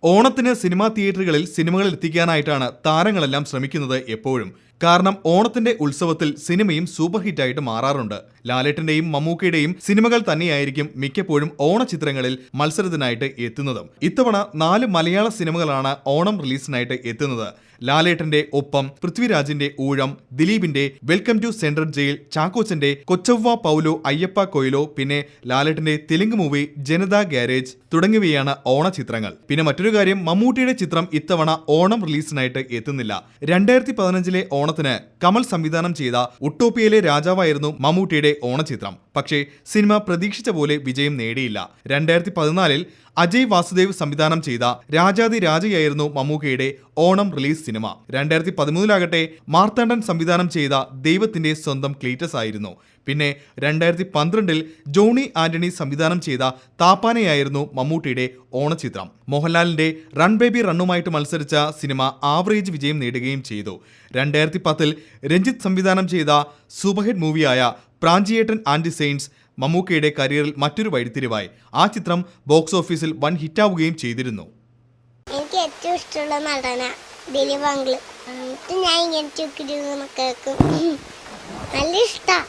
ഓണത്തിന് സിനിമാ തിയേറ്ററുകളിൽ സിനിമകൾ എത്തിക്കാനായിട്ടാണ് താരങ്ങളെല്ലാം ശ്രമിക്കുന്നത് എപ്പോഴും. കാരണം ഓണത്തിന്റെ ഉത്സവത്തിൽ സിനിമയും സൂപ്പർ ഹിറ്റായിട്ട് മാറാറുണ്ട്. ലാലേട്ടന്റെയും മമ്മൂക്കയുടെയും സിനിമകൾ തന്നെയായിരിക്കും മിക്കപ്പോഴും ഓണചിത്രങ്ങളിൽ മത്സരത്തിനായിട്ട് എത്തുന്നതും. ഇത്തവണ 4 മലയാള സിനിമകളാണ് ഓണം റിലീസിനായിട്ട് എത്തുന്നത്. ലാലേട്ടന്റെ ഒപ്പം, പൃഥ്വിരാജിന്റെ ഊഴം, ദിലീപിന്റെ വെൽക്കം ടു സെൻട്രൽ ജയിൽ, ചാക്കോച്ചന്റെ കൊച്ചവ്വ പൗലോ അയ്യപ്പ കൊയിലോ, പിന്നെ ലാലേട്ടന്റെ തെലുങ്ക് മൂവി ജനതാ ഗാരേജ് തുടങ്ങിയവയാണ് ഓണചിത്രങ്ങൾ. പിന്നെ മറ്റൊരു കാര്യം, മമ്മൂട്ടിയുടെ ചിത്രം ഇത്തവണ ഓണം റിലീസിനായിട്ട് എത്തുന്നില്ല. 2015 ഓണത്തിന് കമൽ സംവിധാനം ചെയ്ത ഉട്ടോപ്പിയയിലെ രാജാവായിരുന്നു മമ്മൂട്ടിയുടെ ഓണചിത്രം. പക്ഷേ സിനിമ പ്രതീക്ഷിച്ച പോലെ വിജയം നേടിയില്ല. 2014 അജയ് വാസുദേവ് സംവിധാനം ചെയ്ത രാജാതി രാജയായിരുന്നു മമ്മൂക്കയുടെ ഓണം റിലീസ് സിനിമ. 2013 മാർത്താണ്ഡൻ സംവിധാനം ചെയ്ത ദൈവത്തിന്റെ സ്വന്തം ക്ലീറ്റസ് ആയിരുന്നു. പിന്നെ 2012 ജോണി ആന്റണി സംവിധാനം ചെയ്ത താപ്പാനയായിരുന്നു മമ്മൂട്ടിയുടെ ഓണചിത്രം. മോഹൻലാലിന്റെ റൺ ബേബി റണ്ണുമായിട്ട് മത്സരിച്ച സിനിമ ആവറേജ് വിജയം നേടുകയും ചെയ്തു. 2010 രഞ്ജിത്ത് സംവിധാനം ചെയ്ത സൂപ്പർ ഹിറ്റ് മൂവിയായ പ്രാഞ്ചിയേട്ടൻ ആൻഡ് സെയിൻസ് മമ്മൂക്കയുടെ കരിയറിൽ മറ്റൊരു വഴിത്തിരിവായി. ആ ചിത്രം ബോക്സ് ഓഫീസിൽ വൻ ഹിറ്റാവുകയും ചെയ്തിരുന്നു. എനിക്ക് ഏറ്റവും ഇഷ്ടമുള്ള നടന ദിലീപ് അങ്കിള്. ഞാൻ ഇങ്ങനത്തെ കേൾക്കും, നല്ല ഇഷ്ടമാണ്.